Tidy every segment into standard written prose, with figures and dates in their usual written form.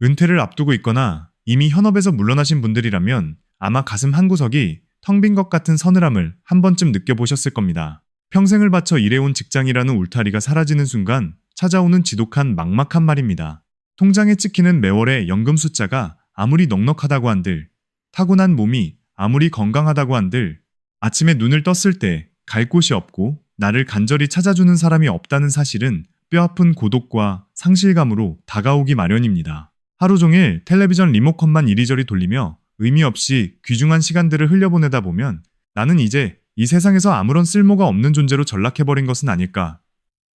은퇴를 앞두고 있거나 이미 현업에서 물러나신 분들이라면 아마 가슴 한구석이 텅 빈 것 같은 서늘함을 한 번쯤 느껴보셨을 겁니다. 평생을 바쳐 일해온 직장이라는 울타리가 사라지는 순간 찾아오는 지독한 막막한 말입니다. 통장에 찍히는 매월의 연금 숫자가 아무리 넉넉하다고 한들, 타고난 몸이 아무리 건강하다고 한들, 아침에 눈을 떴을 때 갈 곳이 없고 나를 간절히 찾아주는 사람이 없다는 사실은 뼈아픈 고독과 상실감으로 다가오기 마련입니다. 하루 종일 텔레비전 리모컨만 이리저리 돌리며 의미 없이 귀중한 시간들을 흘려보내다 보면 나는 이제 이 세상에서 아무런 쓸모가 없는 존재로 전락해버린 것은 아닐까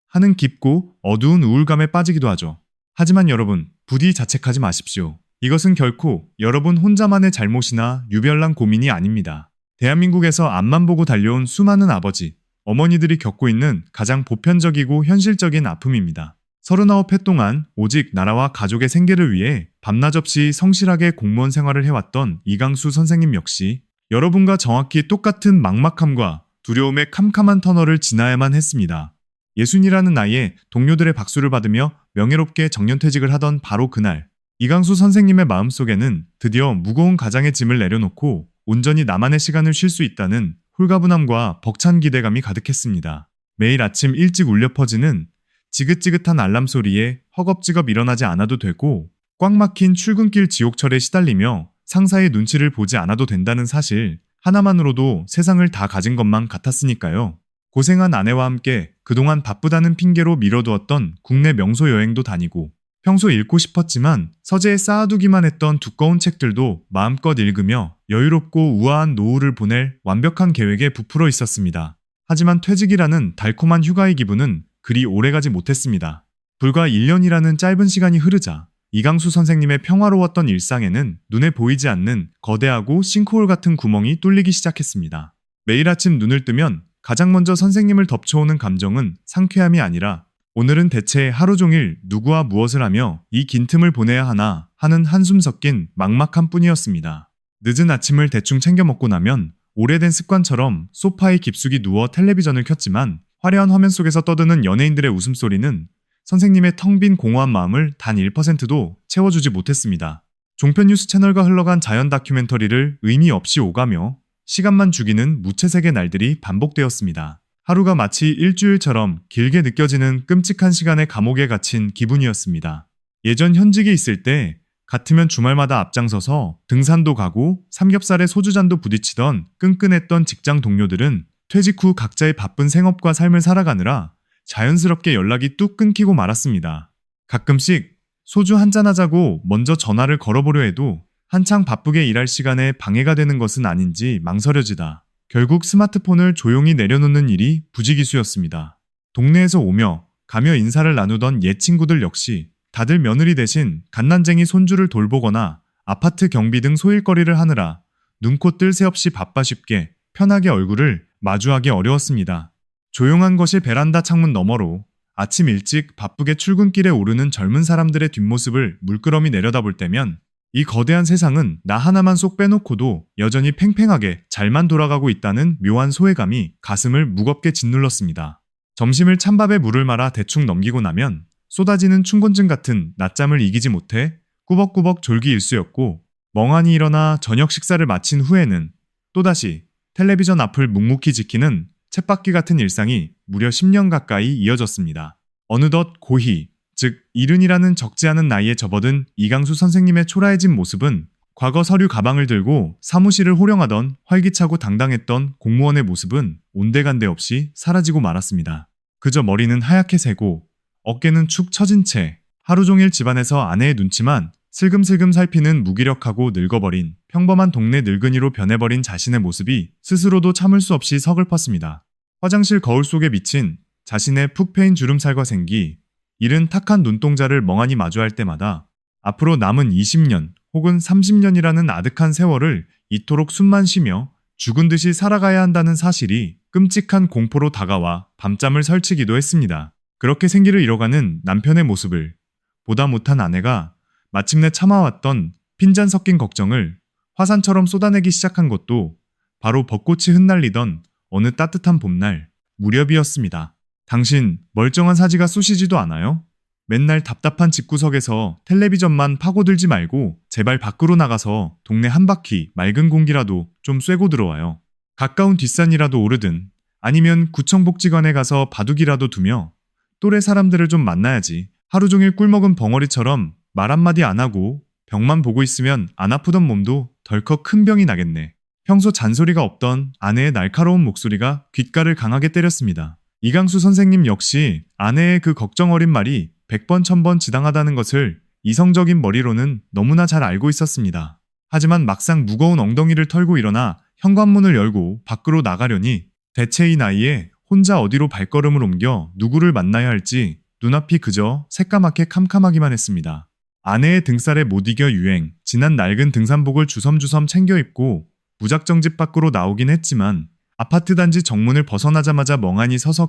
하는 깊고 어두운 우울감에 빠지기도 하죠. 하지만 여러분, 부디 자책하지 마십시오. 이것은 결코 여러분 혼자만의 잘못이나 유별난 고민이 아닙니다. 대한민국에서 앞만 보고 달려온 수많은 아버지, 어머니들이 겪고 있는 가장 보편적이고 현실적인 아픔입니다. 39회 동안 오직 나라와 가족의 생계를 위해 밤낮 없이 성실하게 공무원 생활을 해왔던 이강수 선생님 역시 여러분과 정확히 똑같은 막막함과 두려움의 캄캄한 터널을 지나야만 했습니다. 60이라는 나이에 동료들의 박수를 받으며 명예롭게 정년퇴직을 하던 바로 그날, 이강수 선생님의 마음속에는 드디어 무거운 가장의 짐을 내려놓고 온전히 나만의 시간을 쉴 수 있다는 홀가분함과 벅찬 기대감이 가득했습니다. 매일 아침 일찍 울려 퍼지는 지긋지긋한 알람 소리에 허겁지겁 일어나지 않아도 되고 꽉 막힌 출근길 지옥철에 시달리며 상사의 눈치를 보지 않아도 된다는 사실 하나만으로도 세상을 다 가진 것만 같았으니까요. 고생한 아내와 함께 그동안 바쁘다는 핑계로 미뤄두었던 국내 명소 여행도 다니고 평소 읽고 싶었지만 서재에 쌓아두기만 했던 두꺼운 책들도 마음껏 읽으며 여유롭고 우아한 노후를 보낼 완벽한 계획에 부풀어 있었습니다. 하지만 퇴직이라는 달콤한 휴가의 기분은 그리 오래가지 못했습니다. 불과 1년이라는 짧은 시간이 흐르자 이강수 선생님의 평화로웠던 일상에는 눈에 보이지 않는 거대하고 싱크홀 같은 구멍이 뚫리기 시작했습니다. 매일 아침 눈을 뜨면 가장 먼저 선생님을 덮쳐오는 감정은 상쾌함이 아니라 오늘은 대체 하루 종일 누구와 무엇을 하며 이 긴 틈을 보내야 하나 하는 한숨 섞인 막막함 뿐이었습니다. 늦은 아침을 대충 챙겨 먹고 나면 오래된 습관처럼 소파에 깊숙이 누워 텔레비전을 켰지만 화려한 화면 속에서 떠드는 연예인들의 웃음소리는 선생님의 텅 빈 공허한 마음을 단 1%도 채워주지 못했습니다. 종편 뉴스 채널과 흘러간 자연 다큐멘터리를 의미 없이 오가며 시간만 죽이는 무채색의 날들이 반복되었습니다. 하루가 마치 일주일처럼 길게 느껴지는 끔찍한 시간의 감옥에 갇힌 기분이었습니다. 예전 현직에 있을 때 같으면 주말마다 앞장서서 등산도 가고 삼겹살에 소주잔도 부딪히던 끈끈했던 직장 동료들은 퇴직 후 각자의 바쁜 생업과 삶을 살아가느라 자연스럽게 연락이 뚝 끊기고 말았습니다. 가끔씩 소주 한잔 하자고 먼저 전화를 걸어보려 해도 한창 바쁘게 일할 시간에 방해가 되는 것은 아닌지 망설여지다 결국 스마트폰을 조용히 내려놓는 일이 부지기수였습니다. 동네에서 오며 가며 인사를 나누던 옛 친구들 역시 다들 며느리 대신 갓난쟁이 손주를 돌보거나 아파트 경비 등 소일거리를 하느라 눈코 뜰 새 없이 바빠 쉽게 편하게 얼굴을 마주하기 어려웠습니다. 조용한 것이 베란다 창문 너머로 아침 일찍 바쁘게 출근길에 오르는 젊은 사람들의 뒷모습을 물끄러미 내려다볼 때면 이 거대한 세상은 나 하나만 쏙 빼놓고도 여전히 팽팽하게 잘만 돌아가고 있다는 묘한 소외감이 가슴을 무겁게 짓눌렀습니다. 점심을 찬밥에 물을 말아 대충 넘기고 나면 쏟아지는 춘곤증 같은 낮잠을 이기지 못해 꾸벅꾸벅 졸기 일쑤였고 멍하니 일어나 저녁 식사를 마친 후에는 또다시 텔레비전 앞을 묵묵히 지키는 쳇바퀴 같은 일상이 무려 10년 가까이 이어졌습니다. 어느덧 고희, 즉 이른이라는 적지 않은 나이에 접어든 이강수 선생님의 초라해진 모습은 과거 서류 가방을 들고 사무실을 호령하던 활기차고 당당했던 공무원의 모습은 온데간데 없이 사라지고 말았습니다. 그저 머리는 하얗게 새고 어깨는 축 처진 채 하루 종일 집안에서 아내의 눈치만 슬금슬금 살피는 무기력하고 늙어버린 평범한 동네 늙은이로 변해버린 자신의 모습이 스스로도 참을 수 없이 서글펐습니다. 화장실 거울 속에 비친 자신의 푹 패인 주름살과 생기, 이른 탁한 눈동자를 멍하니 마주할 때마다 앞으로 남은 20년 혹은 30년이라는 아득한 세월을 이토록 숨만 쉬며 죽은 듯이 살아가야 한다는 사실이 끔찍한 공포로 다가와 밤잠을 설치기도 했습니다. 그렇게 생기를 잃어가는 남편의 모습을 보다 못한 아내가 마침내 참아왔던 핀잔 섞인 걱정을 화산처럼 쏟아내기 시작한 것도 바로 벚꽃이 흩날리던 어느 따뜻한 봄날 무렵이었습니다. 당신 멀쩡한 사지가 쑤시지도 않아요? 맨날 답답한 집구석에서 텔레비전만 파고들지 말고 제발 밖으로 나가서 동네 한 바퀴 맑은 공기라도 좀 쐬고 들어와요. 가까운 뒷산이라도 오르든 아니면 구청복지관에 가서 바둑이라도 두며 또래 사람들을 좀 만나야지. 하루 종일 꿀먹은 벙어리처럼 말 한마디 안 하고 벽만 보고 있으면 안 아프던 몸도 덜컥 큰 병이 나겠네. 평소 잔소리가 없던 아내의 날카로운 목소리가 귓가를 강하게 때렸습니다. 이강수 선생님 역시 아내의 그 걱정 어린 말이 100번 1000번 지당하다는 것을 이성적인 머리로는 너무나 잘 알고 있었습니다. 하지만 막상 무거운 엉덩이를 털고 일어나 현관문을 열고 밖으로 나가려니 대체 이 나이에 혼자 어디로 발걸음을 옮겨 누구를 만나야 할지 눈앞이 그저 새까맣게 캄캄하기만 했습니다. 아내의 등살에 못 이겨 유행, 진한 낡은 등산복을 주섬주섬 챙겨 입고 무작정 집 밖으로 나오긴 했지만 아파트 단지 정문을 벗어나자마자 멍하니 서서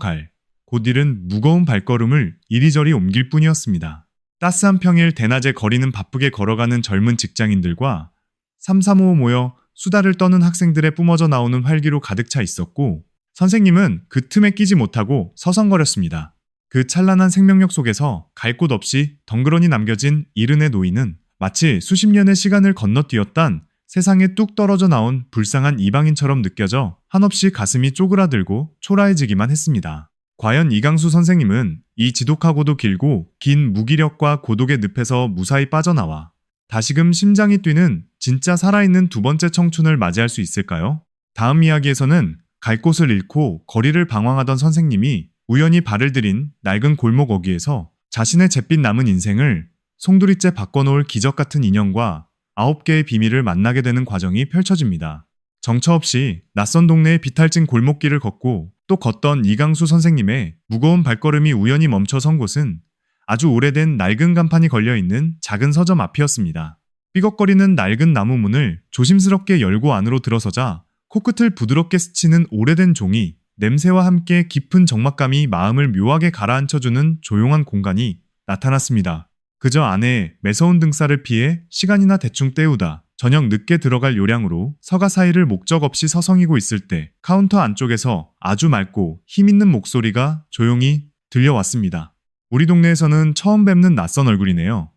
곧 잃은 무거운 발걸음을 이리저리 옮길 뿐이었습니다. 따스한 평일 대낮에 거리는 바쁘게 걸어가는 젊은 직장인들과 삼삼오오 모여 수다를 떠는 학생들의 뿜어져 나오는 활기로 가득 차 있었고 선생님은 그 틈에 끼지 못하고 서성거렸습니다. 그 찬란한 생명력 속에서 갈 곳 없이 덩그러니 남겨진 이른의 노인은 마치 수십 년의 시간을 건너뛰었단 세상에 뚝 떨어져 나온 불쌍한 이방인처럼 느껴져 한없이 가슴이 쪼그라들고 초라해지기만 했습니다. 과연 이강수 선생님은 이 지독하고도 길고 긴 무기력과 고독의 늪에서 무사히 빠져나와 다시금 심장이 뛰는 진짜 살아있는 두 번째 청춘을 맞이할 수 있을까요? 다음 이야기에서는 갈 곳을 잃고 거리를 방황하던 선생님이 우연히 발을 들인 낡은 골목 어귀에서 자신의 잿빛 남은 인생을 송두리째 바꿔놓을 기적 같은 인연과 9개의 비밀을 만나게 되는 과정이 펼쳐집니다. 정처 없이 낯선 동네의 비탈진 골목길을 걷고 또 걷던 이강수 선생님의 무거운 발걸음이 우연히 멈춰선 곳은 아주 오래된 낡은 간판이 걸려있는 작은 서점 앞이었습니다. 삐걱거리는 낡은 나무 문을 조심스럽게 열고 안으로 들어서자 코끝을 부드럽게 스치는 오래된 종이 냄새와 함께 깊은 적막감이 마음을 묘하게 가라앉혀주는 조용한 공간이 나타났습니다. 그저 안에 매서운 등살을 피해 시간이나 대충 때우다 저녁 늦게 들어갈 요량으로 서가 사이를 목적 없이 서성이고 있을 때 카운터 안쪽에서 아주 맑고 힘있는 목소리가 조용히 들려왔습니다. 우리 동네에서는 처음 뵙는 낯선 얼굴이네요.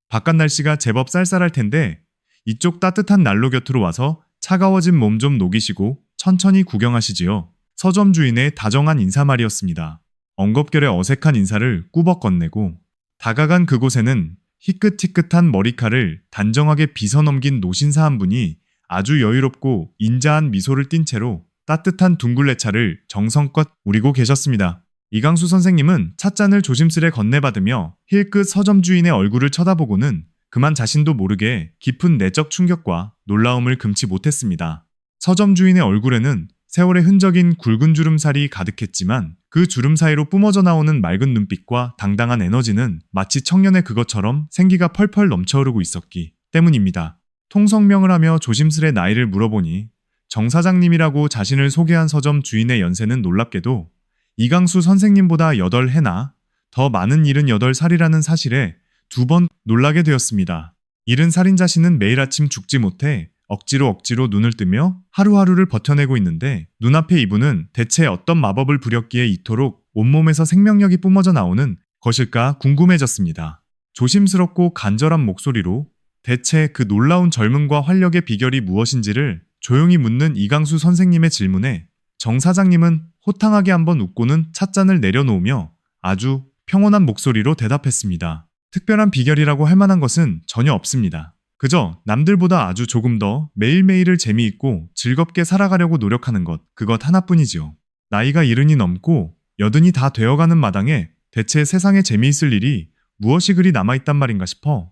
바깥 날씨가 제법 쌀쌀할 텐데 이쪽 따뜻한 난로 곁으로 와서 차가워진 몸 좀 녹이시고 천천히 구경하시지요. 서점 주인의 다정한 인사말이었습니다. 엉겁결에 어색한 인사를 꾸벅 건네고 다가간 그곳에는 희끗희끗한 머리칼을 단정하게 빗어넘긴 노신사 한 분이 아주 여유롭고 인자한 미소를 띤 채로 따뜻한 둥글레차를 정성껏 우리고 계셨습니다. 이강수 선생님은 찻잔을 조심스레 건네받으며 힐끗 서점 주인의 얼굴을 쳐다보고는 그만 자신도 모르게 깊은 내적 충격과 놀라움을 금치 못했습니다. 서점 주인의 얼굴에는 세월의 흔적인 굵은 주름살이 가득했지만 그 주름 사이로 뿜어져 나오는 맑은 눈빛과 당당한 에너지는 마치 청년의 그것처럼 생기가 펄펄 넘쳐흐르고 있었기 때문입니다. 통성명을 하며 조심스레 나이를 물어보니 정 사장님이라고 자신을 소개한 서점 주인의 연세는 놀랍게도 이강수 선생님보다 8해나 더 많은 78살이라는 사실에 2번 놀라게 되었습니다. 70살인 자신은 매일 아침 죽지 못해 억지로 눈을 뜨며 하루하루를 버텨내고 있는데 눈앞에 이분은 대체 어떤 마법을 부렸기에 이토록 온몸에서 생명력이 뿜어져 나오는 것일까 궁금해졌습니다. 조심스럽고 간절한 목소리로 대체 그 놀라운 젊음과 활력의 비결이 무엇인지를 조용히 묻는 이강수 선생님의 질문에 정 사장님은 호탕하게 한번 웃고는 찻잔을 내려놓으며 아주 평온한 목소리로 대답했습니다. 특별한 비결이라고 할 만한 것은 전혀 없습니다. 그저 남들보다 아주 조금 더 매일매일을 재미있고 즐겁게 살아가려고 노력하는 것, 그것 하나뿐이지요. 나이가 70이 넘고 80이 다 되어가는 마당에 대체 세상에 재미있을 일이 무엇이 그리 남아있단 말인가 싶어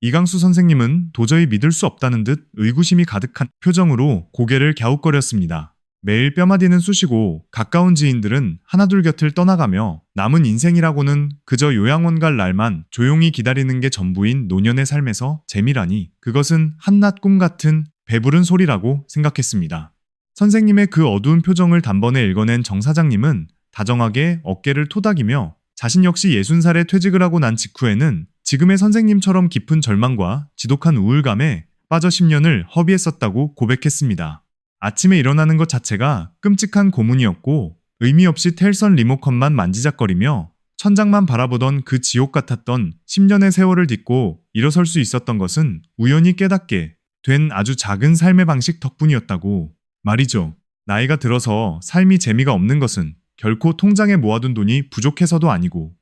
이강수 선생님은 도저히 믿을 수 없다는 듯 의구심이 가득한 표정으로 고개를 갸웃거렸습니다. 매일 뼈마디는 쑤시고 가까운 지인들은 하나둘 곁을 떠나가며 남은 인생이라고는 그저 요양원 갈 날만 조용히 기다리는 게 전부인 노년의 삶에서 재미라니 그것은 한낱 꿈 같은 배부른 소리라고 생각했습니다. 선생님의 그 어두운 표정을 단번에 읽어낸 정 사장님은 다정하게 어깨를 토닥이며 자신 역시 60살에 퇴직을 하고 난 직후에는 지금의 선생님처럼 깊은 절망과 지독한 우울감에 빠져 10년을 허비했었다고 고백했습니다. 아침에 일어나는 것 자체가 끔찍한 고문이었고 의미 없이 텔선 리모컨만 만지작거리며 천장만 바라보던 그 지옥 같았던 10년의 세월을 딛고 일어설 수 있었던 것은 우연히 깨닫게 된 아주 작은 삶의 방식 덕분이었다고 말이죠. 나이가 들어서 삶이 재미가 없는 것은 결코 통장에 모아둔 돈이 부족해서도 아니고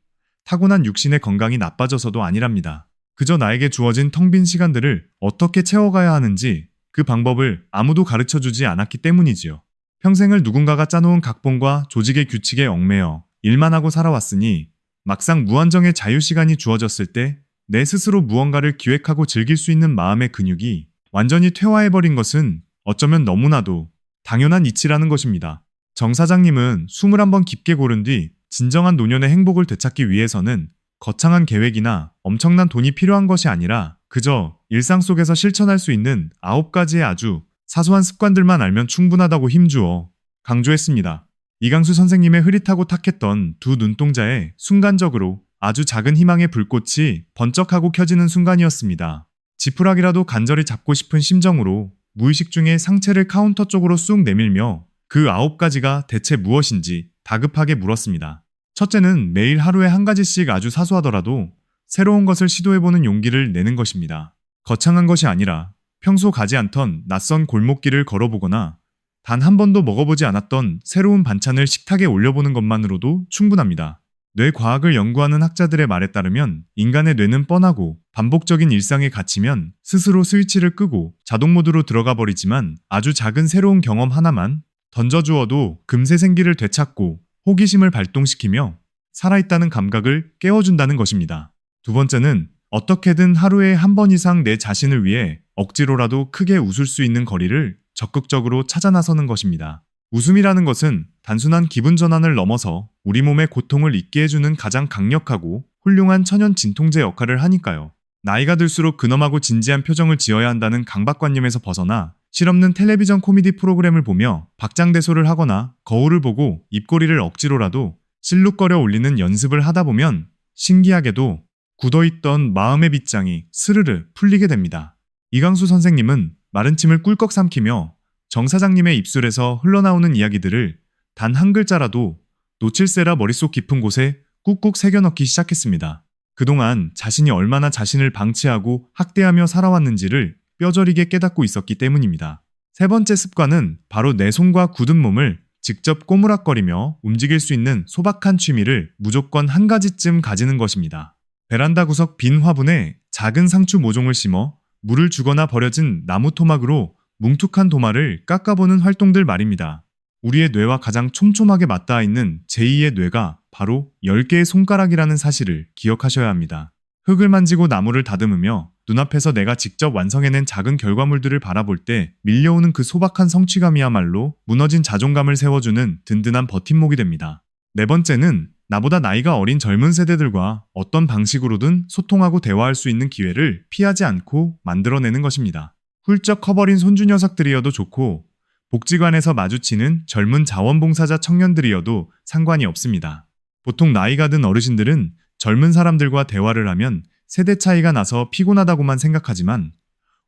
타고난 육신의 건강이 나빠져서도 아니랍니다. 그저 나에게 주어진 텅 빈 시간들을 어떻게 채워가야 하는지 그 방법을 아무도 가르쳐주지 않았기 때문이지요. 평생을 누군가가 짜놓은 각본과 조직의 규칙에 얽매여 일만 하고 살아왔으니 막상 무한정의 자유시간이 주어졌을 때 내 스스로 무언가를 기획하고 즐길 수 있는 마음의 근육이 완전히 퇴화해버린 것은 어쩌면 너무나도 당연한 이치라는 것입니다. 정 사장님은 21번 깊게 고른 뒤 진정한 노년의 행복을 되찾기 위해서는 거창한 계획이나 엄청난 돈이 필요한 것이 아니라 그저 일상 속에서 실천할 수 있는 9가지의 아주 사소한 습관들만 알면 충분하다고 힘주어 강조했습니다. 이강수 선생님의 흐릿하고 탁했던 두 눈동자에 순간적으로 아주 작은 희망의 불꽃이 번쩍하고 켜지는 순간이었습니다. 지푸라기라도 간절히 잡고 싶은 심정으로 무의식 중에 상체를 카운터 쪽으로 쑥 내밀며 그 9가지가 대체 무엇인지 다급하게 물었습니다. 첫째는 매일 하루에 한 가지씩 아주 사소하더라도 새로운 것을 시도해보는 용기를 내는 것입니다. 거창한 것이 아니라 평소 가지 않던 낯선 골목길을 걸어보거나 단 한 번도 먹어보지 않았던 새로운 반찬을 식탁에 올려보는 것만으로도 충분합니다. 뇌과학을 연구하는 학자들의 말에 따르면 인간의 뇌는 뻔하고 반복적인 일상에 갇히면 스스로 스위치를 끄고 자동 모드로 들어가 버리지만 아주 작은 새로운 경험 하나만 던져주어도 금세 생기를 되찾고 호기심을 발동시키며 살아있다는 감각을 깨워준다는 것입니다. 두 번째는 어떻게든 하루에 한 번 이상 내 자신을 위해 억지로라도 크게 웃을 수 있는 거리를 적극적으로 찾아 나서는 것입니다. 웃음이라는 것은 단순한 기분 전환을 넘어서 우리 몸의 고통을 잊게 해주는 가장 강력하고 훌륭한 천연 진통제 역할을 하니까요. 나이가 들수록 근엄하고 진지한 표정을 지어야 한다는 강박관념에서 벗어나 실없는 텔레비전 코미디 프로그램을 보며 박장대소를 하거나 거울을 보고 입꼬리를 억지로라도 실룩거려 올리는 연습을 하다 보면 신기하게도 굳어있던 마음의 빗장이 스르르 풀리게 됩니다. 이강수 선생님은 마른 침을 꿀꺽 삼키며 정 사장님의 입술에서 흘러나오는 이야기들을 단 한 글자라도 놓칠세라 머릿속 깊은 곳에 꾹꾹 새겨넣기 시작했습니다. 그동안 자신이 얼마나 자신을 방치하고 학대하며 살아왔는지를 뼈저리게 깨닫고 있었기 때문입니다. 세 번째 습관은 바로 내 손과 굳은 몸을 직접 꼬무락거리며 움직일 수 있는 소박한 취미를 무조건 한 가지쯤 가지는 것입니다. 베란다 구석 빈 화분에 작은 상추 모종을 심어 물을 주거나 버려진 나무 토막으로 뭉툭한 도마를 깎아보는 활동들 말입니다. 우리의 뇌와 가장 촘촘하게 맞닿아 있는 제2의 뇌가 바로 10개의 손가락이라는 사실을 기억하셔야 합니다. 흙을 만지고 나무를 다듬으며 눈앞에서 내가 직접 완성해낸 작은 결과물들을 바라볼 때 밀려오는 그 소박한 성취감이야말로 무너진 자존감을 세워주는 든든한 버팀목이 됩니다. 네 번째는 나보다 나이가 어린 젊은 세대들과 어떤 방식으로든 소통하고 대화할 수 있는 기회를 피하지 않고 만들어내는 것입니다. 훌쩍 커버린 손주 녀석들이어도 좋고 복지관에서 마주치는 젊은 자원봉사자 청년들이어도 상관이 없습니다. 보통 나이가 든 어르신들은 젊은 사람들과 대화를 하면 세대 차이가 나서 피곤하다고만 생각하지만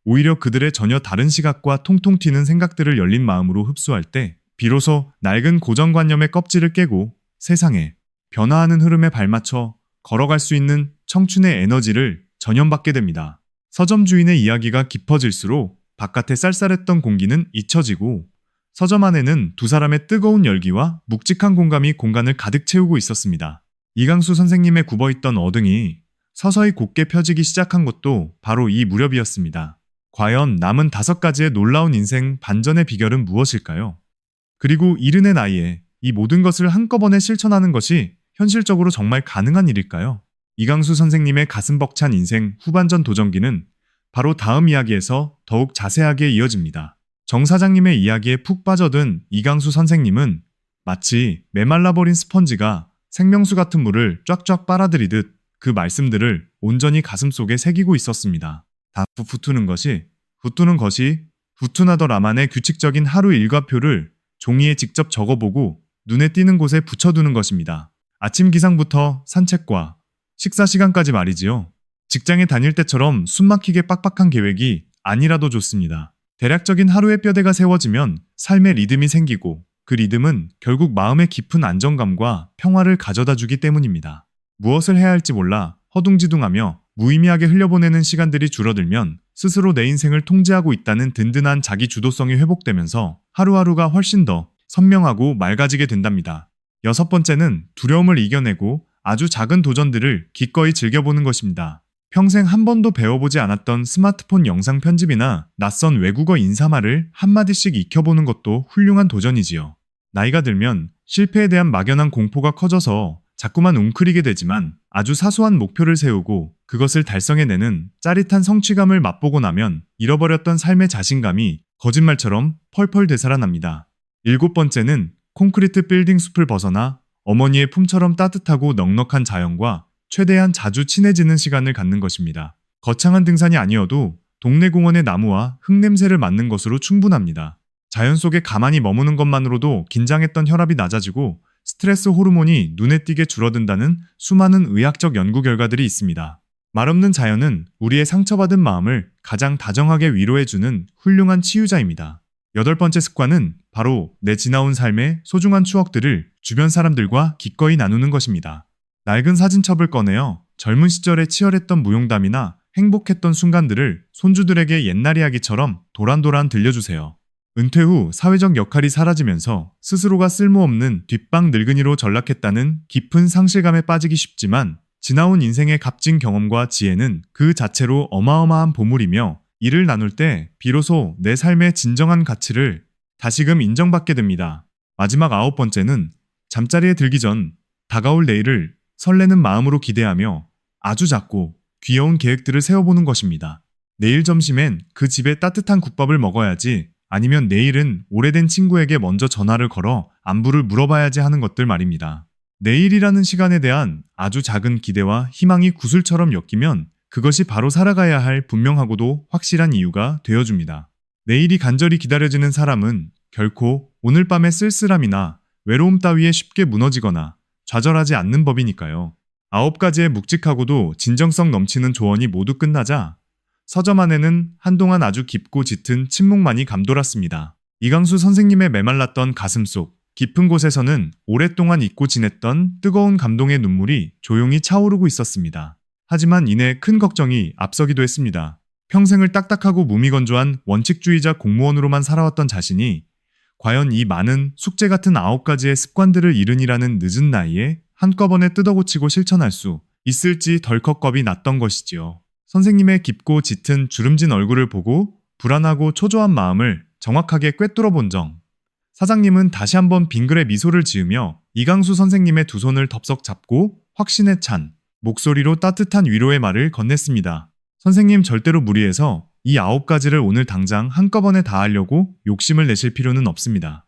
오히려 그들의 전혀 다른 시각과 통통 튀는 생각들을 열린 마음으로 흡수할 때 비로소 낡은 고정관념의 껍질을 깨고 세상에 변화하는 흐름에 발맞춰 걸어갈 수 있는 청춘의 에너지를 전염받게 됩니다. 서점 주인의 이야기가 깊어질수록 바깥의 쌀쌀했던 공기는 잊혀지고 서점 안에는 두 사람의 뜨거운 열기와 묵직한 공감이 공간을 가득 채우고 있었습니다. 이강수 선생님의 굽어있던 어등이 서서히 곧게 펴지기 시작한 것도 바로 이 무렵이었습니다. 과연 남은 5가지의 놀라운 인생 반전의 비결은 무엇일까요? 그리고 이른의 나이에 이 모든 것을 한꺼번에 실천하는 것이 현실적으로 정말 가능한 일일까요? 이강수 선생님의 가슴 벅찬 인생 후반전 도전기는 바로 다음 이야기에서 더욱 자세하게 이어집니다. 정 사장님의 이야기에 푹 빠져든 이강수 선생님은 마치 메말라버린 스펀지가 생명수 같은 물을 쫙쫙 빨아들이듯 그 말씀들을 온전히 가슴속에 새기고 있었습니다. 다 후투는 것이 후투나더라만의 규칙적인 하루 일과표를 종이에 직접 적어보고 눈에 띄는 곳에 붙여두는 것입니다. 아침 기상부터 산책과 식사 시간까지 말이지요. 직장에 다닐 때처럼 숨막히게 빡빡한 계획이 아니라도 좋습니다. 대략적인 하루의 뼈대가 세워지면 삶의 리듬이 생기고 그 리듬은 결국 마음의 깊은 안정감과 평화를 가져다 주기 때문입니다. 무엇을 해야 할지 몰라 허둥지둥하며 무의미하게 흘려보내는 시간들이 줄어들면 스스로 내 인생을 통제하고 있다는 든든한 자기 주도성이 회복되면서 하루하루가 훨씬 더 선명하고 맑아지게 된답니다. 여섯 번째는 두려움을 이겨내고 아주 작은 도전들을 기꺼이 즐겨보는 것입니다. 평생 한 번도 배워보지 않았던 스마트폰 영상 편집이나 낯선 외국어 인사말을 한마디씩 익혀보는 것도 훌륭한 도전이지요. 나이가 들면 실패에 대한 막연한 공포가 커져서 자꾸만 웅크리게 되지만 아주 사소한 목표를 세우고 그것을 달성해내는 짜릿한 성취감을 맛보고 나면 잃어버렸던 삶의 자신감이 거짓말처럼 펄펄 되살아납니다. 일곱 번째는 콘크리트 빌딩 숲을 벗어나 어머니의 품처럼 따뜻하고 넉넉한 자연과 최대한 자주 친해지는 시간을 갖는 것입니다. 거창한 등산이 아니어도 동네 공원의 나무와 흙냄새를 맡는 것으로 충분합니다. 자연 속에 가만히 머무는 것만으로도 긴장했던 혈압이 낮아지고 스트레스 호르몬이 눈에 띄게 줄어든다는 수많은 의학적 연구 결과들이 있습니다. 말없는 자연은 우리의 상처받은 마음을 가장 다정하게 위로해주는 훌륭한 치유자입니다. 여덟 번째 습관은 바로 내 지나온 삶의 소중한 추억들을 주변 사람들과 기꺼이 나누는 것입니다. 낡은 사진첩을 꺼내어 젊은 시절에 치열했던 무용담이나 행복했던 순간들을 손주들에게 옛날 이야기처럼 도란도란 들려주세요. 은퇴 후 사회적 역할이 사라지면서 스스로가 쓸모없는 뒷방 늙은이로 전락했다는 깊은 상실감에 빠지기 쉽지만 지나온 인생의 값진 경험과 지혜는 그 자체로 어마어마한 보물이며 이를 나눌 때 비로소 내 삶의 진정한 가치를 다시금 인정받게 됩니다. 마지막 아홉 번째는 잠자리에 들기 전 다가올 내일을 설레는 마음으로 기대하며 아주 작고 귀여운 계획들을 세워보는 것입니다. 내일 점심엔 그 집에 따뜻한 국밥을 먹어야지, 아니면 내일은 오래된 친구에게 먼저 전화를 걸어 안부를 물어봐야지 하는 것들 말입니다. 내일이라는 시간에 대한 아주 작은 기대와 희망이 구슬처럼 엮이면 그것이 바로 살아가야 할 분명하고도 확실한 이유가 되어줍니다. 내일이 간절히 기다려지는 사람은 결코 오늘 밤의 쓸쓸함이나 외로움 따위에 쉽게 무너지거나 좌절하지 않는 법이니까요. 아홉 가지의 묵직하고도 진정성 넘치는 조언이 모두 끝나자 서점 안에는 한동안 아주 깊고 짙은 침묵만이 감돌았습니다. 이강수 선생님의 메말랐던 가슴속 깊은 곳에서는 오랫동안 잊고 지냈던 뜨거운 감동의 눈물이 조용히 차오르고 있었습니다. 하지만 이내 큰 걱정이 앞서기도 했습니다. 평생을 딱딱하고 무미건조한 원칙주의자 공무원으로만 살아왔던 자신이 과연 이 많은 숙제 같은 아홉 가지의 습관들을 잃으니라는 늦은 나이에 한꺼번에 뜯어고치고 실천할 수 있을지 덜컥 겁이 났던 것이지요. 선생님의 깊고 짙은 주름진 얼굴을 보고 불안하고 초조한 마음을 정확하게 꿰뚫어 본 정. 사장님은 다시 한번 빙그레 미소를 지으며 이강수 선생님의 두 손을 덥석 잡고 확신에 찬 목소리로 따뜻한 위로의 말을 건넸습니다. 선생님, 절대로 무리해서 이 아홉 가지를 오늘 당장 한꺼번에 다 하려고 욕심을 내실 필요는 없습니다.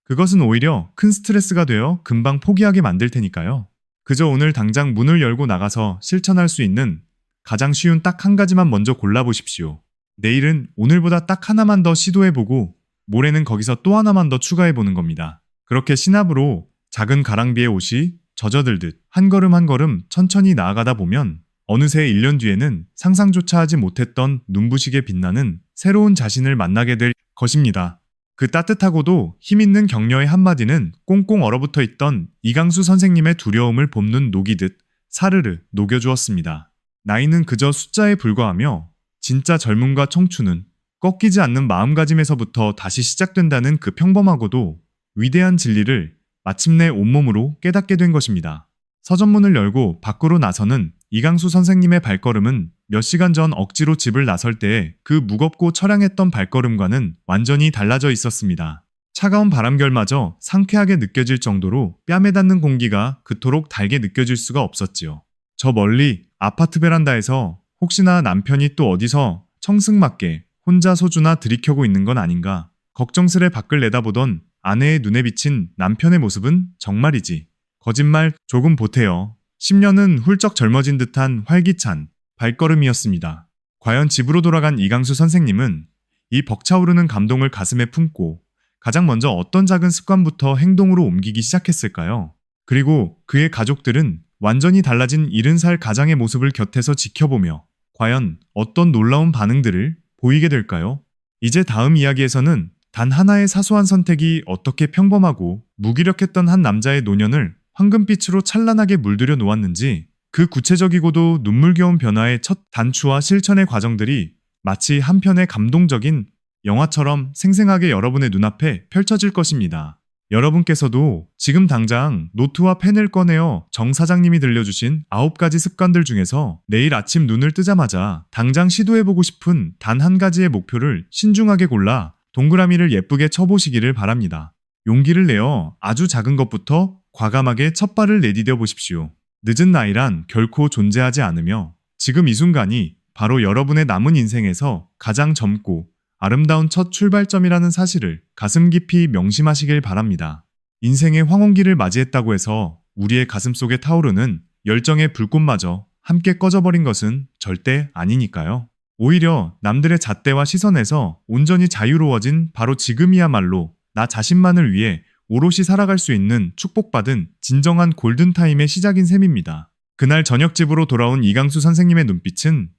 그것은 오히려 큰 스트레스가 되어 금방 포기하게 만들 테니까요. 그저 오늘 당장 문을 열고 나가서 실천할 수 있는 가장 쉬운 딱 한 가지만 먼저 골라보십시오. 내일은 오늘보다 딱 하나만 더 시도해보고 모레는 거기서 또 하나만 더 추가해보는 겁니다. 그렇게 신압으로 작은 가랑비에 옷이 젖어들듯 한 걸음 한 걸음 천천히 나아가다 보면 어느새 1년 뒤에는 상상조차 하지 못했던 눈부시게 빛나는 새로운 자신을 만나게 될 것입니다. 그 따뜻하고도 힘있는 격려의 한마디는 꽁꽁 얼어붙어 있던 이강수 선생님의 두려움을 봄눈 녹이듯 사르르 녹여주었습니다. 나이는 그저 숫자에 불과하며 진짜 젊음과 청춘은 꺾이지 않는 마음가짐에서부터 다시 시작된다는 그 평범하고도 위대한 진리를 마침내 온몸으로 깨닫게 된 것입니다. 서점문을 열고 밖으로 나서는 이강수 선생님의 발걸음은 몇 시간 전 억지로 집을 나설 때의 그 무겁고 처량했던 발걸음과는 완전히 달라져 있었습니다. 차가운 바람결마저 상쾌하게 느껴질 정도로 뺨에 닿는 공기가 그토록 달게 느껴질 수가 없었지요. 저 멀리 아파트 베란다에서 혹시나 남편이 또 어디서 청승맞게 혼자 소주나 들이켜고 있는 건 아닌가 걱정스레 밖을 내다보던 아내의 눈에 비친 남편의 모습은 정말이지 거짓말 조금 보태어 10년은 훌쩍 젊어진 듯한 활기찬 발걸음이었습니다. 과연 집으로 돌아간 이강수 선생님은 이 벅차오르는 감동을 가슴에 품고 가장 먼저 어떤 작은 습관부터 행동으로 옮기기 시작했을까요? 그리고 그의 가족들은 완전히 달라진 70살 가장의 모습을 곁에서 지켜보며 과연 어떤 놀라운 반응들을 보이게 될까요? 이제 다음 이야기에서는 단 하나의 사소한 선택이 어떻게 평범하고 무기력했던 한 남자의 노년을 황금빛으로 찬란하게 물들여 놓았는지 그 구체적이고도 눈물겨운 변화의 첫 단추와 실천의 과정들이 마치 한편의 감동적인 영화처럼 생생하게 여러분의 눈앞에 펼쳐질 것입니다. 여러분께서도 지금 당장 노트와 펜을 꺼내어 정 사장님이 들려주신 9가지 습관들 중에서 내일 아침 눈을 뜨자마자 당장 시도해보고 싶은 단 한 가지의 목표를 신중하게 골라 동그라미를 예쁘게 쳐보시기를 바랍니다. 용기를 내어 아주 작은 것부터 과감하게 첫 발을 내디뎌 보십시오. 늦은 나이란 결코 존재하지 않으며 지금 이 순간이 바로 여러분의 남은 인생에서 가장 젊고 아름다운 첫 출발점이라는 사실을 가슴 깊이 명심하시길 바랍니다. 인생의 황혼기를 맞이했다고 해서 우리의 가슴 속에 타오르는 열정의 불꽃마저 함께 꺼져버린 것은 절대 아니니까요. 오히려 남들의 잣대와 시선에서 온전히 자유로워진 바로 지금이야말로 나 자신만을 위해 오롯이 살아갈 수 있는 축복받은 진정한 골든타임의 시작인 셈입니다. 그날 저녁 집으로 돌아온 이강수 선생님의 눈빛은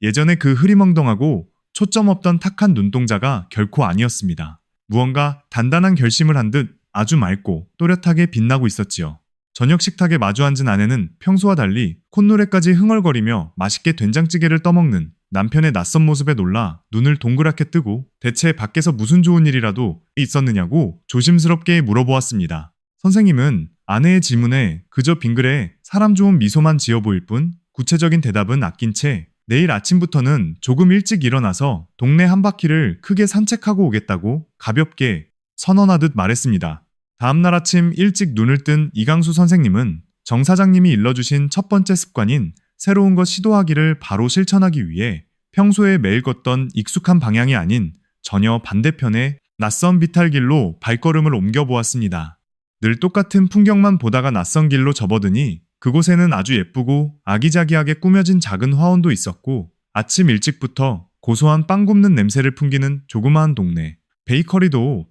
예전에 그 흐리멍덩하고 초점 없던 탁한 눈동자가 결코 아니었습니다. 무언가 단단한 결심을 한 듯 아주 맑고 또렷하게 빛나고 있었지요. 저녁 식탁에 마주 앉은 아내는 평소와 달리 콧노래까지 흥얼거리며 맛있게 된장찌개를 떠먹는 남편의 낯선 모습에 놀라 눈을 동그랗게 뜨고 대체 밖에서 무슨 좋은 일이라도 있었느냐고 조심스럽게 물어보았습니다. 선생님은 아내의 질문에 그저 빙그레 사람 좋은 미소만 지어 보일 뿐 구체적인 대답은 아낀 채 내일 아침부터는 조금 일찍 일어나서 동네 한 바퀴를 크게 산책하고 오겠다고 가볍게 선언하듯 말했습니다. 다음날 아침 일찍 눈을 뜬 이강수 선생님은 정 사장님이 일러주신 첫 번째 습관인 새로운 것 시도하기를 바로 실천하기 위해 평소에 매일 걷던 익숙한 방향이 아닌 전혀 반대편의 낯선 비탈길로 발걸음을 옮겨보았습니다. 늘 똑같은 풍경만 보다가 낯선 길로 접어드니 그곳에는 아주 예쁘고 아기자기하게 꾸며진 작은 화원도 있었고 아침 일찍부터 고소한 빵 굽는 냄새를 풍기는 조그마한 동네 베이커리도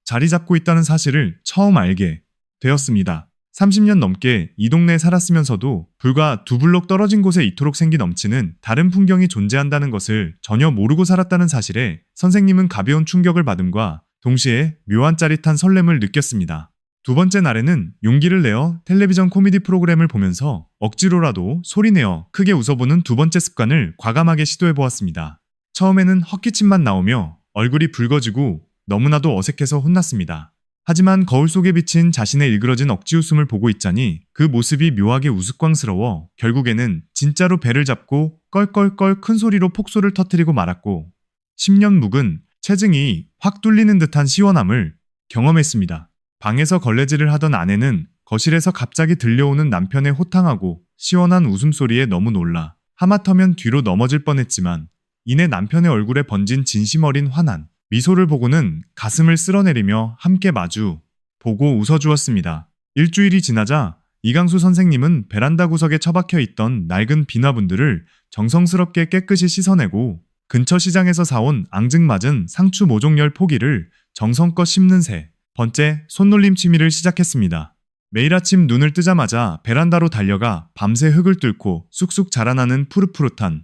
자리 잡고 있다는 사실을 처음 알게 되었습니다. 30년 넘게 이 동네에 살았으면서도 불과 2블록 떨어진 곳에 이토록 생기 넘치는 다른 풍경이 존재한다는 것을 전혀 모르고 살았다는 사실에 선생님은 가벼운 충격을 받음과 동시에 묘한 짜릿한 설렘을 느꼈습니다. 두 번째 날에는 용기를 내어 텔레비전 코미디 프로그램을 보면서 억지로라도 소리내어 크게 웃어보는 두 번째 습관을 과감하게 시도해보았습니다. 처음에는 헛기침만 나오며 얼굴이 붉어지고 너무나도 어색해서 혼났습니다. 하지만 거울 속에 비친 자신의 일그러진 억지 웃음을 보고 있자니 그 모습이 묘하게 우스꽝스러워 결국에는 진짜로 배를 잡고 껄껄껄 큰 소리로 폭소를 터뜨리고 말았고 10년 묵은 체증이 확 뚫리는 듯한 시원함을 경험했습니다. 방에서 걸레질을 하던 아내는 거실에서 갑자기 들려오는 남편의 호탕하고 시원한 웃음소리에 너무 놀라 하마터면 뒤로 넘어질 뻔했지만 이내 남편의 얼굴에 번진 진심 어린 환한 미소를 보고는 가슴을 쓸어내리며 함께 마주 보고 웃어주었습니다. 일주일이 지나자 이강수 선생님은 베란다 구석에 처박혀 있던 낡은 비나분들을 정성스럽게 깨끗이 씻어내고 근처 시장에서 사온 앙증맞은 상추 모종 10포기를 정성껏 씹는 새 번째 손놀림 취미를 시작했습니다. 매일 아침 눈을 뜨자마자 베란다로 달려가 밤새 흙을 뚫고 쑥쑥 자라나는 푸릇푸릇한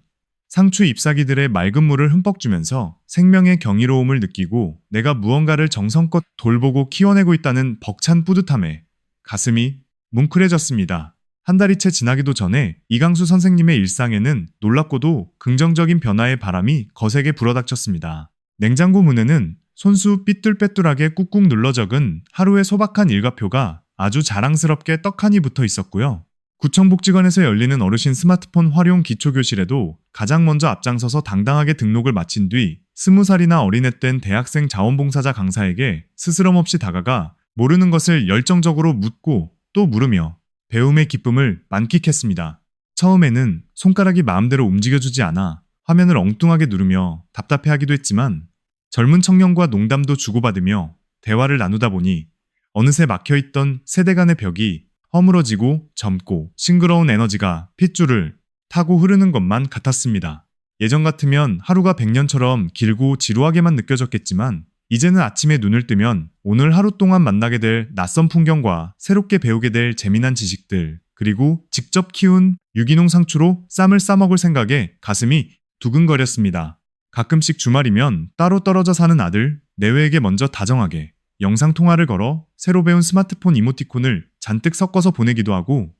상추 잎사귀들의 맑은 물을 흠뻑 주면서 생명의 경이로움을 느끼고 내가 무언가를 정성껏 돌보고 키워내고 있다는 벅찬 뿌듯함에 가슴이 뭉클해졌습니다. 한 달이 채 지나기도 전에 이강수 선생님의 일상에는 놀랍고도 긍정적인 변화의 바람이 거세게 불어닥쳤습니다. 냉장고 문에는 손수 삐뚤빼뚤하게 꾹꾹 눌러 적은 하루의 소박한 일과표가 아주 자랑스럽게 떡하니 붙어 있었고요. 구청복지관에서 열리는 어르신 스마트폰 활용 기초교실에도 가장 먼저 앞장서서 당당하게 등록을 마친 뒤 20살이나 어린애 땐 대학생 자원봉사자 강사에게 스스럼 없이 다가가 모르는 것을 열정적으로 묻고 또 물으며 배움의 기쁨을 만끽했습니다. 처음에는 손가락이 마음대로 움직여주지 않아 화면을 엉뚱하게 누르며 답답해하기도 했지만 젊은 청년과 농담도 주고받으며 대화를 나누다 보니 어느새 막혀있던 세대 간의 벽이 허물어지고 젊고 싱그러운 에너지가 핏줄을 타고 흐르는 것만 같았습니다. 예전 같으면 하루가 100년처럼 길고 지루하게만 느껴졌겠지만 이제는 아침에 눈을 뜨면 오늘 하루 동안 만나게 될 낯선 풍경과 새롭게 배우게 될 재미난 지식들 그리고 직접 키운 유기농 상추로 쌈을 싸먹을 생각에 가슴이 두근거렸습니다. 가끔씩 주말이면 따로 떨어져 사는 아들 내외에게 먼저 다정하게 영상통화를 걸어 새로 배운 스마트폰 이모티콘을 잔뜩 섞어서 보내기도 하고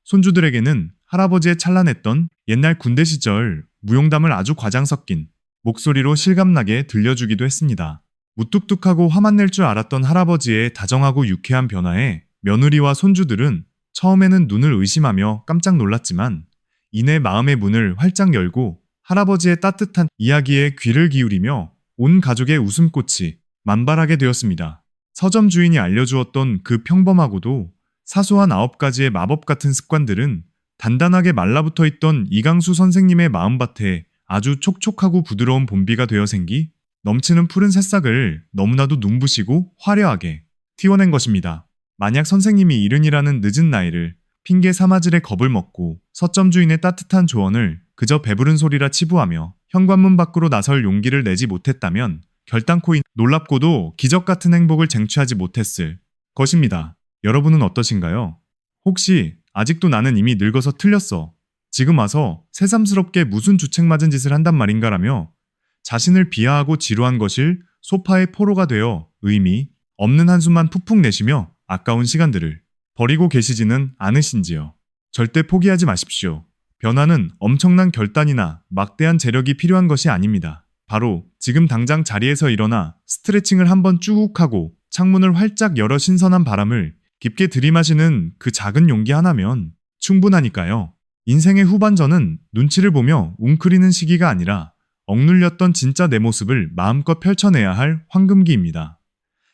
손주들에게는 할아버지의 찬란했던 옛날 군대 시절 무용담을 아주 과장 섞인 목소리로 실감나게 들려주기도 했습니다. 무뚝뚝하고 화만 낼 줄 알았던 할아버지의 다정하고 유쾌한 변화에 며느리와 손주들은 처음에는 눈을 의심하며 깜짝 놀랐지만 이내 마음의 문을 활짝 열고 할아버지의 따뜻한 이야기에 귀를 기울이며 온 가족의 웃음꽃이 만발하게 되었습니다. 서점 주인이 알려주었던 그 평범하고도 사소한 9가지의 마법 같은 습관들은 단단하게 말라붙어 있던 이강수 선생님의 마음밭에 아주 촉촉하고 부드러운 봄비가 되어 생기 넘치는 푸른 새싹을 너무나도 눈부시고 화려하게 틔워낸 것입니다. 만약 선생님이 이른이라는 늦은 나이를 핑계 사마질의 겁을 먹고 서점 주인의 따뜻한 조언을 그저 배부른 소리라 치부하며 현관문 밖으로 나설 용기를 내지 못했다면 결단코 놀랍고도 기적 같은 행복을 쟁취하지 못했을 것입니다. 여러분은 어떠신가요? 혹시 아직도 나는 이미 늙어서 틀렸어. 지금 와서 새삼스럽게 무슨 주책맞은 짓을 한단 말인가라며 자신을 비하하고 지루한 것일 소파의 포로가 되어 의미 없는 한숨만 푹푹 내쉬며 아까운 시간들을 버리고 계시지는 않으신지요. 절대 포기하지 마십시오. 변화는 엄청난 결단이나 막대한 재력이 필요한 것이 아닙니다. 바로 지금 당장 자리에서 일어나 스트레칭을 한번 쭉 하고 창문을 활짝 열어 신선한 바람을 깊게 들이마시는 그 작은 용기 하나면 충분하니까요. 인생의 후반전은 눈치를 보며 웅크리는 시기가 아니라 억눌렸던 진짜 내 모습을 마음껏 펼쳐내야 할 황금기입니다.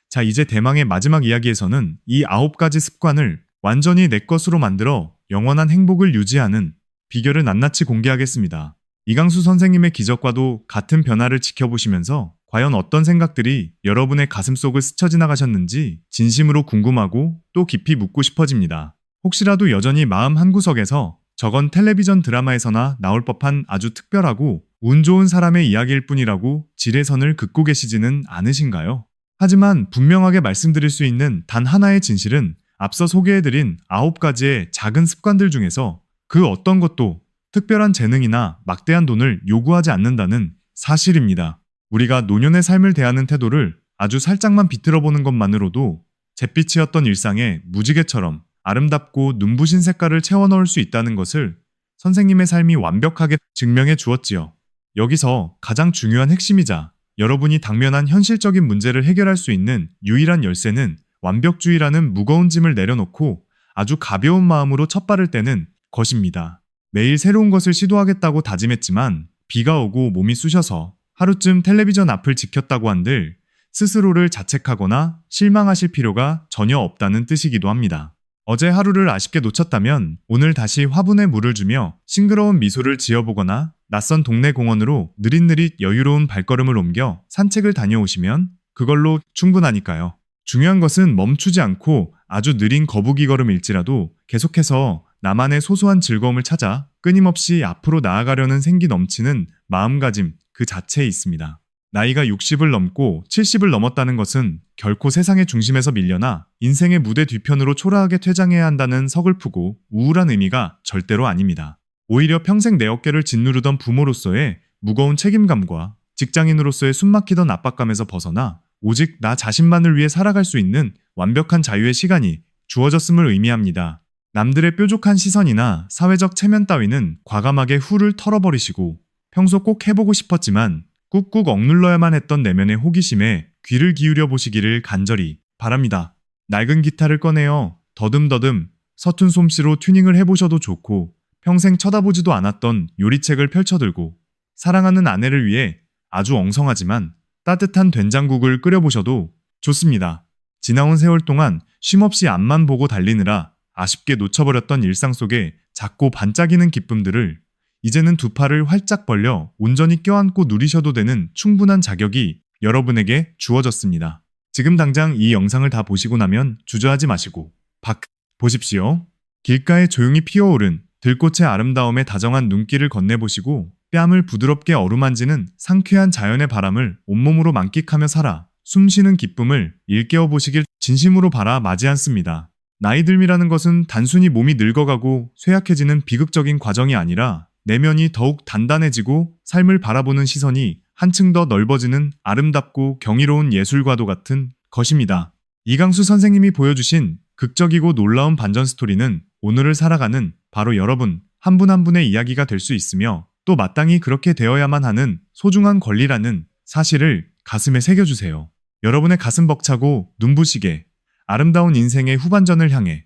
자, 이제 대망의 마지막 이야기에서는 이 9가지 습관을 완전히 내 것으로 만들어 영원한 행복을 유지하는 비결을 낱낱이 공개하겠습니다. 이강수 선생님의 기적과도 같은 변화를 지켜보시면서 과연 어떤 생각들이 여러분의 가슴속을 스쳐 지나가셨는지 진심으로 궁금하고 또 깊이 묻고 싶어집니다. 혹시라도 여전히 마음 한구석에서 저건 텔레비전 드라마에서나 나올 법한 아주 특별하고 운 좋은 사람의 이야기일 뿐이라고 지레선을 긋고 계시지는 않으신가요? 하지만 분명하게 말씀드릴 수 있는 단 하나의 진실은 앞서 소개해드린 9가지의 작은 습관들 중에서 그 어떤 것도 특별한 재능이나 막대한 돈을 요구하지 않는다는 사실입니다. 우리가 노년의 삶을 대하는 태도를 아주 살짝만 비틀어보는 것만으로도 잿빛이었던 일상에 무지개처럼 아름답고 눈부신 색깔을 채워 넣을 수 있다는 것을 선생님의 삶이 완벽하게 증명해 주었지요. 여기서 가장 중요한 핵심이자 여러분이 당면한 현실적인 문제를 해결할 수 있는 유일한 열쇠는 완벽주의라는 무거운 짐을 내려놓고 아주 가벼운 마음으로 첫 발을 떼는 것입니다. 매일 새로운 것을 시도하겠다고 다짐했지만 비가 오고 몸이 쑤셔서 하루쯤 텔레비전 앞을 지켰다고 한들 스스로를 자책하거나 실망하실 필요가 전혀 없다는 뜻이기도 합니다. 어제 하루를 아쉽게 놓쳤다면 오늘 다시 화분에 물을 주며 싱그러운 미소를 지어보거나 낯선 동네 공원으로 느릿느릿 여유로운 발걸음을 옮겨 산책을 다녀오시면 그걸로 충분하니까요. 중요한 것은 멈추지 않고 아주 느린 거북이 걸음일지라도 계속해서 나만의 소소한 즐거움을 찾아 끊임없이 앞으로 나아가려는 생기 넘치는 마음가짐 그 자체에 있습니다. 나이가 60을 넘고 70을 넘었다는 것은 결코 세상의 중심에서 밀려나 인생의 무대 뒤편으로 초라하게 퇴장해야 한다는 서글프고 우울한 의미가 절대로 아닙니다. 오히려 평생 내 어깨를 짓누르던 부모로서의 무거운 책임감과 직장인으로서의 숨막히던 압박감에서 벗어나 오직 나 자신만을 위해 살아갈 수 있는 완벽한 자유의 시간이 주어졌음을 의미합니다. 남들의 뾰족한 시선이나 사회적 체면 따위는 과감하게 훌을 털어버리시고 평소 꼭 해보고 싶었지만 꾹꾹 억눌러야만 했던 내면의 호기심에 귀를 기울여 보시기를 간절히 바랍니다. 낡은 기타를 꺼내어 더듬더듬 서툰 솜씨로 튜닝을 해보셔도 좋고 평생 쳐다보지도 않았던 요리책을 펼쳐들고 사랑하는 아내를 위해 아주 엉성하지만 따뜻한 된장국을 끓여보셔도 좋습니다. 지나온 세월 동안 쉼없이 앞만 보고 달리느라 아쉽게 놓쳐버렸던 일상 속에 작고 반짝이는 기쁨들을 이제는 두 팔을 활짝 벌려 온전히 껴안고 누리셔도 되는 충분한 자격이 여러분에게 주어졌습니다. 지금 당장 이 영상을 다 보시고 나면 주저하지 마시고 밖 보십시오. 길가에 조용히 피어오른 들꽃의 아름다움에 다정한 눈길을 건네보시고 뺨을 부드럽게 어루만지는 상쾌한 자연의 바람을 온몸으로 만끽하며 살아 숨쉬는 기쁨을 일깨워 보시길 진심으로 바라 마지 않습니다. 나이 듦이라는 것은 단순히 몸이 늙어가고 쇠약해지는 비극적인 과정이 아니라 내면이 더욱 단단해지고 삶을 바라보는 시선이 한층 더 넓어지는 아름답고 경이로운 예술과도 같은 것입니다. 이강수 선생님이 보여주신 극적이고 놀라운 반전 스토리는 오늘을 살아가는 바로 여러분 한 분 한 분의 이야기가 될 수 있으며 또 마땅히 그렇게 되어야만 하는 소중한 권리라는 사실을 가슴에 새겨주세요. 여러분의 가슴 벅차고 눈부시게 아름다운 인생의 후반전을 향해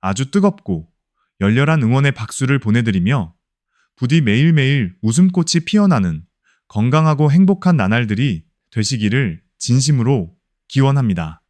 아주 뜨겁고 열렬한 응원의 박수를 보내드리며 부디 매일매일 웃음꽃이 피어나는 건강하고 행복한 나날들이 되시기를 진심으로 기원합니다.